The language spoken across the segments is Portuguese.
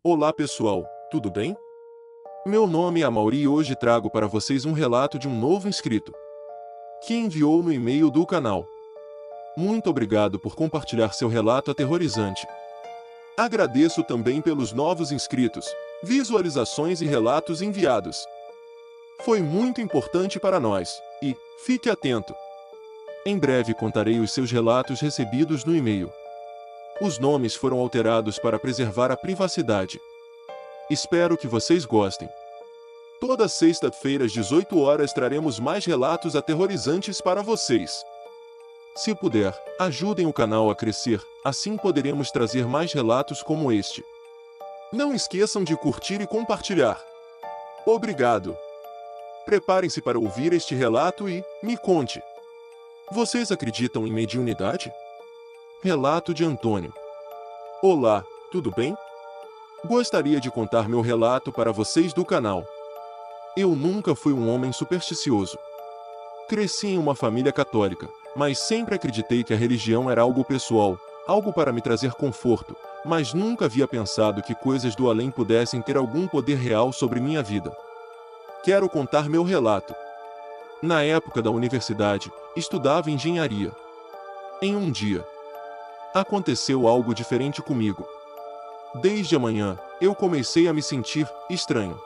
Olá pessoal, tudo bem? Meu nome é Amaury e hoje trago para vocês um relato de um novo inscrito que enviou no e-mail do canal. Muito obrigado por compartilhar seu relato aterrorizante. Agradeço também pelos novos inscritos, visualizações e relatos enviados. Foi muito importante para nós, e fique atento. Em breve contarei os seus relatos recebidos no e-mail. Os nomes foram alterados para preservar a privacidade. Espero que vocês gostem. Toda sexta-feira às 18 horas traremos mais relatos aterrorizantes para vocês. Se puder, ajudem o canal a crescer, assim poderemos trazer mais relatos como este. Não esqueçam de curtir e compartilhar. Obrigado! Preparem-se para ouvir este relato e me conte. Vocês acreditam em mediunidade? Relato de Antônio. Olá, tudo bem? Gostaria de contar meu relato para vocês do canal. Eu nunca fui um homem supersticioso. Cresci em uma família católica, mas sempre acreditei que a religião era algo pessoal, algo para me trazer conforto, mas nunca havia pensado que coisas do além pudessem ter algum poder real sobre minha vida. Quero contar meu relato. Na época da universidade, estudava engenharia. Em um dia, aconteceu algo diferente comigo. Desde a manhã, eu comecei a me sentir estranho.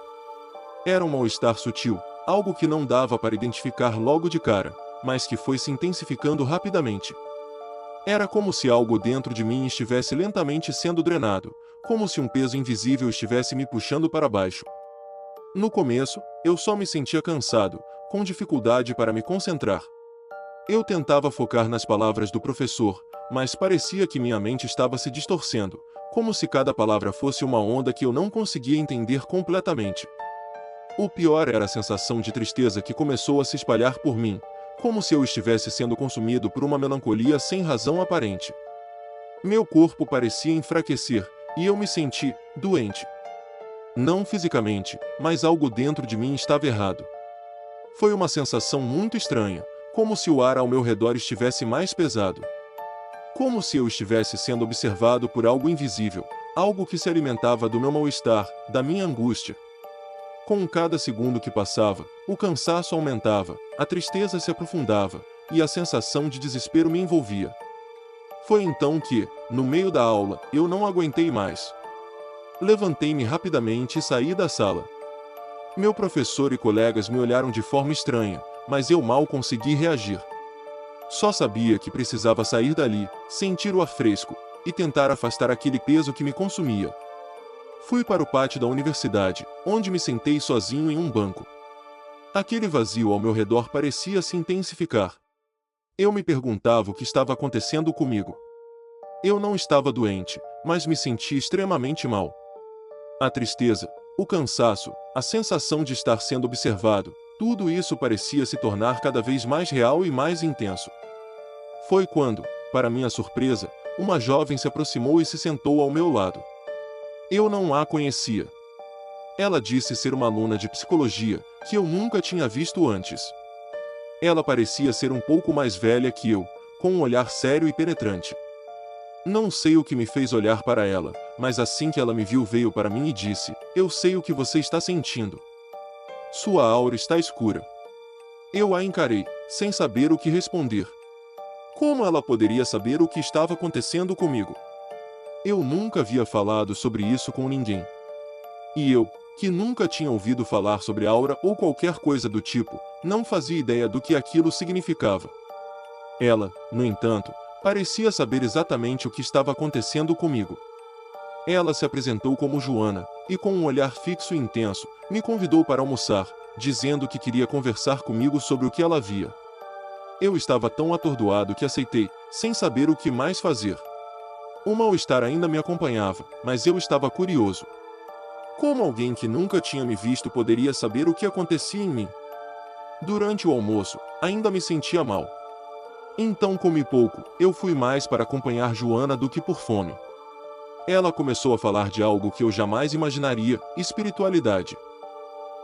Era um mal-estar sutil, algo que não dava para identificar logo de cara, mas que foi se intensificando rapidamente. Era como se algo dentro de mim estivesse lentamente sendo drenado, como se um peso invisível estivesse me puxando para baixo. No começo, eu só me sentia cansado, com dificuldade para me concentrar. Eu tentava focar nas palavras do professor, mas parecia que minha mente estava se distorcendo, como se cada palavra fosse uma onda que eu não conseguia entender completamente. O pior era a sensação de tristeza que começou a se espalhar por mim, como se eu estivesse sendo consumido por uma melancolia sem razão aparente. Meu corpo parecia enfraquecer, e eu me senti doente. Não fisicamente, mas algo dentro de mim estava errado. Foi uma sensação muito estranha, como se o ar ao meu redor estivesse mais pesado. Como se eu estivesse sendo observado por algo invisível, algo que se alimentava do meu mal-estar, da minha angústia. Com cada segundo que passava, o cansaço aumentava, a tristeza se aprofundava, e a sensação de desespero me envolvia. Foi então que, no meio da aula, eu não aguentei mais. Levantei-me rapidamente e saí da sala. Meu professor e colegas me olharam de forma estranha, mas eu mal consegui reagir. Só sabia que precisava sair dali, sentir o ar fresco, e tentar afastar aquele peso que me consumia. Fui para o pátio da universidade, onde me sentei sozinho em um banco. Aquele vazio ao meu redor parecia se intensificar. Eu me perguntava o que estava acontecendo comigo. Eu não estava doente, mas me sentia extremamente mal. A tristeza, o cansaço, a sensação de estar sendo observado, tudo isso parecia se tornar cada vez mais real e mais intenso. Foi quando, para minha surpresa, uma jovem se aproximou e se sentou ao meu lado. Eu não a conhecia. Ela disse ser uma aluna de psicologia, que eu nunca tinha visto antes. Ela parecia ser um pouco mais velha que eu, com um olhar sério e penetrante. Não sei o que me fez olhar para ela, mas assim que ela me viu veio para mim e disse: "Eu sei o que você está sentindo. Sua aura está escura." Eu a encarei, sem saber o que responder. Como ela poderia saber o que estava acontecendo comigo? Eu nunca havia falado sobre isso com ninguém. E eu, que nunca tinha ouvido falar sobre aura ou qualquer coisa do tipo, não fazia ideia do que aquilo significava. Ela, no entanto, parecia saber exatamente o que estava acontecendo comigo. Ela se apresentou como Joana, e com um olhar fixo e intenso, me convidou para almoçar, dizendo que queria conversar comigo sobre o que ela via. Eu estava tão atordoado que aceitei, sem saber o que mais fazer. O mal-estar ainda me acompanhava, mas eu estava curioso. Como alguém que nunca tinha me visto poderia saber o que acontecia em mim? Durante o almoço, ainda me sentia mal. Então comi pouco, eu fui mais para acompanhar Joana do que por fome. Ela começou a falar de algo que eu jamais imaginaria: espiritualidade.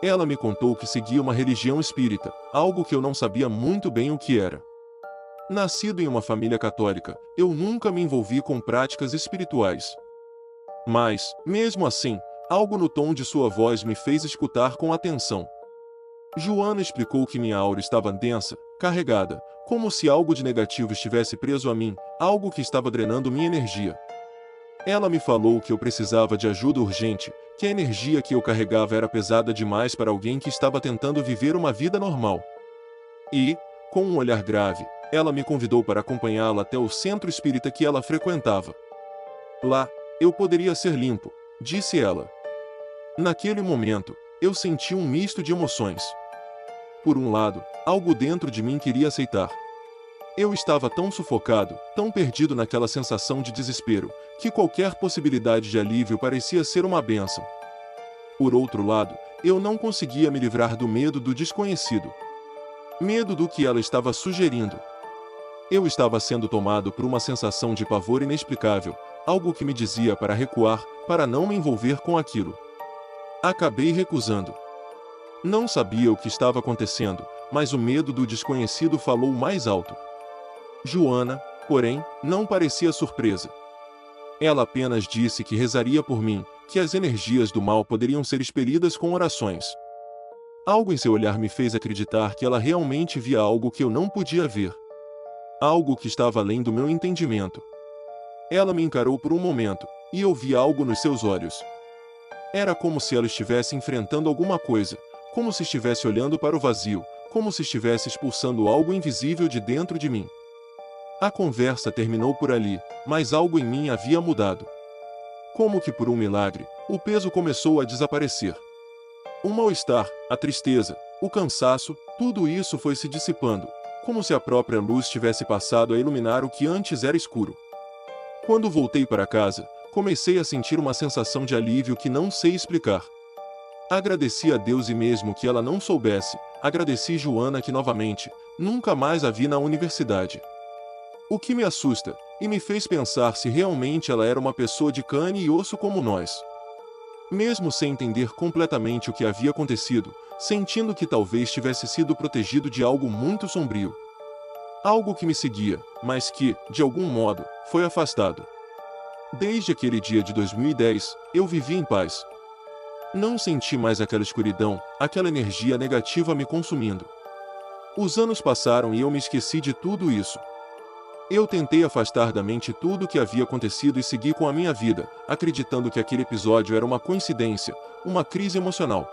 Ela me contou que seguia uma religião espírita, algo que eu não sabia muito bem o que era. Nascido em uma família católica, eu nunca me envolvi com práticas espirituais. Mas, mesmo assim, algo no tom de sua voz me fez escutar com atenção. Joana explicou que minha aura estava densa, carregada, como se algo de negativo estivesse preso a mim, algo que estava drenando minha energia. Ela me falou que eu precisava de ajuda urgente, que a energia que eu carregava era pesada demais para alguém que estava tentando viver uma vida normal. E, com um olhar grave, ela me convidou para acompanhá-la até o centro espírita que ela frequentava. Lá, eu poderia ser limpo, disse ela. Naquele momento, eu senti um misto de emoções. Por um lado, algo dentro de mim queria aceitar. Eu estava tão sufocado, tão perdido naquela sensação de desespero, que qualquer possibilidade de alívio parecia ser uma bênção. Por outro lado, eu não conseguia me livrar do medo do desconhecido. Medo do que ela estava sugerindo. Eu estava sendo tomado por uma sensação de pavor inexplicável, algo que me dizia para recuar, para não me envolver com aquilo. Acabei recusando. Não sabia o que estava acontecendo, mas o medo do desconhecido falou mais alto. Joana, porém, não parecia surpresa. Ela apenas disse que rezaria por mim, que as energias do mal poderiam ser expelidas com orações. Algo em seu olhar me fez acreditar que ela realmente via algo que eu não podia ver. Algo que estava além do meu entendimento. Ela me encarou por um momento, e eu vi algo nos seus olhos. Era como se ela estivesse enfrentando alguma coisa, como se estivesse olhando para o vazio, como se estivesse expulsando algo invisível de dentro de mim. A conversa terminou por ali, mas algo em mim havia mudado. Como que por um milagre, o peso começou a desaparecer. O mal-estar, a tristeza, o cansaço, tudo isso foi se dissipando, como se a própria luz tivesse passado a iluminar o que antes era escuro. Quando voltei para casa, comecei a sentir uma sensação de alívio que não sei explicar. Agradeci a Deus e mesmo que ela não soubesse, agradeci Joana que novamente, nunca mais a vi na universidade. O que me assusta, e me fez pensar se realmente ela era uma pessoa de carne e osso como nós. Mesmo sem entender completamente o que havia acontecido, sentindo que talvez tivesse sido protegido de algo muito sombrio. Algo que me seguia, mas que, de algum modo, foi afastado. Desde aquele dia de 2010, eu vivi em paz. Não senti mais aquela escuridão, aquela energia negativa me consumindo. Os anos passaram e eu me esqueci de tudo isso. Eu tentei afastar da mente tudo o que havia acontecido e segui com a minha vida, acreditando que aquele episódio era uma coincidência, uma crise emocional.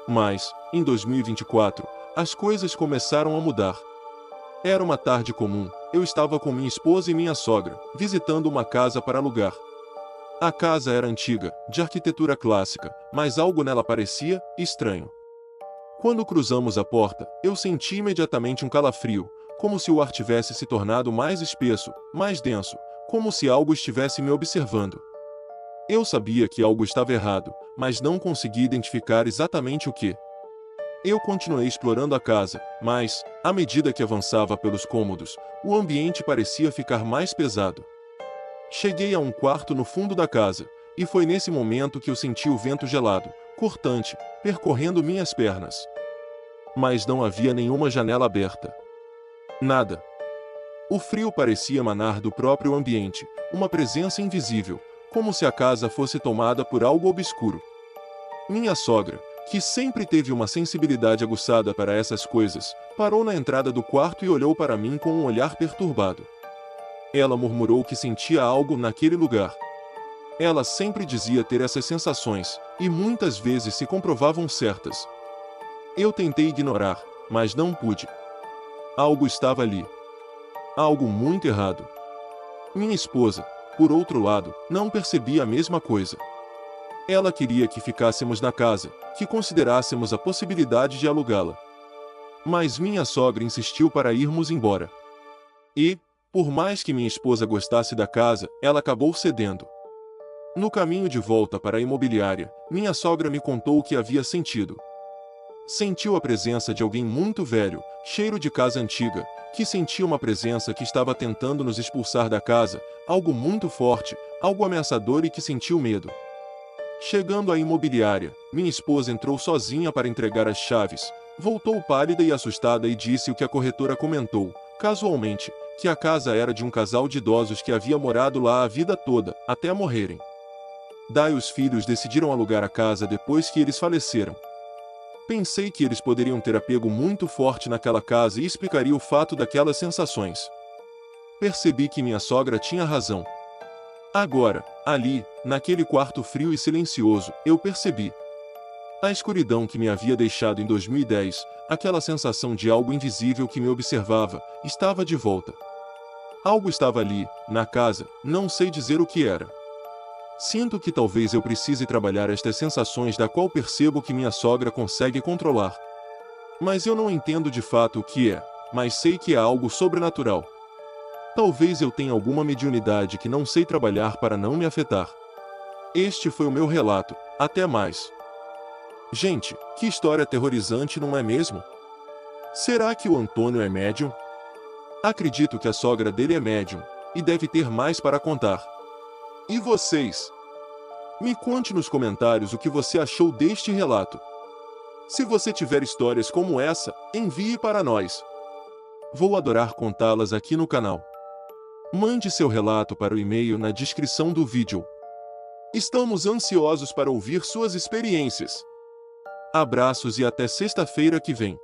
Mas, em 2024, as coisas começaram a mudar. Era uma tarde comum, eu estava com minha esposa e minha sogra, visitando uma casa para alugar. A casa era antiga, de arquitetura clássica, mas algo nela parecia estranho. Quando cruzamos a porta, eu senti imediatamente um calafrio, como se o ar tivesse se tornado mais espesso, mais denso, como se algo estivesse me observando. Eu sabia que algo estava errado, mas não conseguia identificar exatamente o que. Eu continuei explorando a casa, mas, à medida que avançava pelos cômodos, o ambiente parecia ficar mais pesado. Cheguei a um quarto no fundo da casa, e foi nesse momento que eu senti o vento gelado, cortante, percorrendo minhas pernas. Mas não havia nenhuma janela aberta. Nada. O frio parecia emanar do próprio ambiente, uma presença invisível, como se a casa fosse tomada por algo obscuro. Minha sogra, que sempre teve uma sensibilidade aguçada para essas coisas, parou na entrada do quarto e olhou para mim com um olhar perturbado. Ela murmurou que sentia algo naquele lugar. Ela sempre dizia ter essas sensações, e muitas vezes se comprovavam certas. Eu tentei ignorar, mas não pude. Algo estava ali. Algo muito errado. Minha esposa, por outro lado, não percebia a mesma coisa. Ela queria que ficássemos na casa, que considerássemos a possibilidade de alugá-la. Mas minha sogra insistiu para irmos embora. E, por mais que minha esposa gostasse da casa, ela acabou cedendo. No caminho de volta para a imobiliária, minha sogra me contou o que havia sentido. Sentiu a presença de alguém muito velho, cheiro de casa antiga, que sentia uma presença que estava tentando nos expulsar da casa, algo muito forte, algo ameaçador e que sentiu medo. Chegando à imobiliária, minha esposa entrou sozinha para entregar as chaves, voltou pálida e assustada e disse o que a corretora comentou, casualmente, que a casa era de um casal de idosos que havia morado lá a vida toda, até morrerem. Daí os filhos decidiram alugar a casa depois que eles faleceram. Pensei que eles poderiam ter apego muito forte naquela casa e explicaria o fato daquelas sensações. Percebi que minha sogra tinha razão. Agora, ali, naquele quarto frio e silencioso, eu percebi. A escuridão que me havia deixado em 2010, aquela sensação de algo invisível que me observava, estava de volta. Algo estava ali, na casa, não sei dizer o que era. Sinto que talvez eu precise trabalhar estas sensações da qual percebo que minha sogra consegue controlar. Mas eu não entendo de fato o que é, mas sei que é algo sobrenatural. Talvez eu tenha alguma mediunidade que não sei trabalhar para não me afetar. Este foi o meu relato, até mais. Gente, que história aterrorizante, não é mesmo? Será que o Antônio é médium? Acredito que a sogra dele é médium, e deve ter mais para contar. E vocês? Me conte nos comentários o que você achou deste relato. Se você tiver histórias como essa, envie para nós. Vou adorar contá-las aqui no canal. Mande seu relato para o e-mail na descrição do vídeo. Estamos ansiosos para ouvir suas experiências. Abraços e até sexta-feira que vem.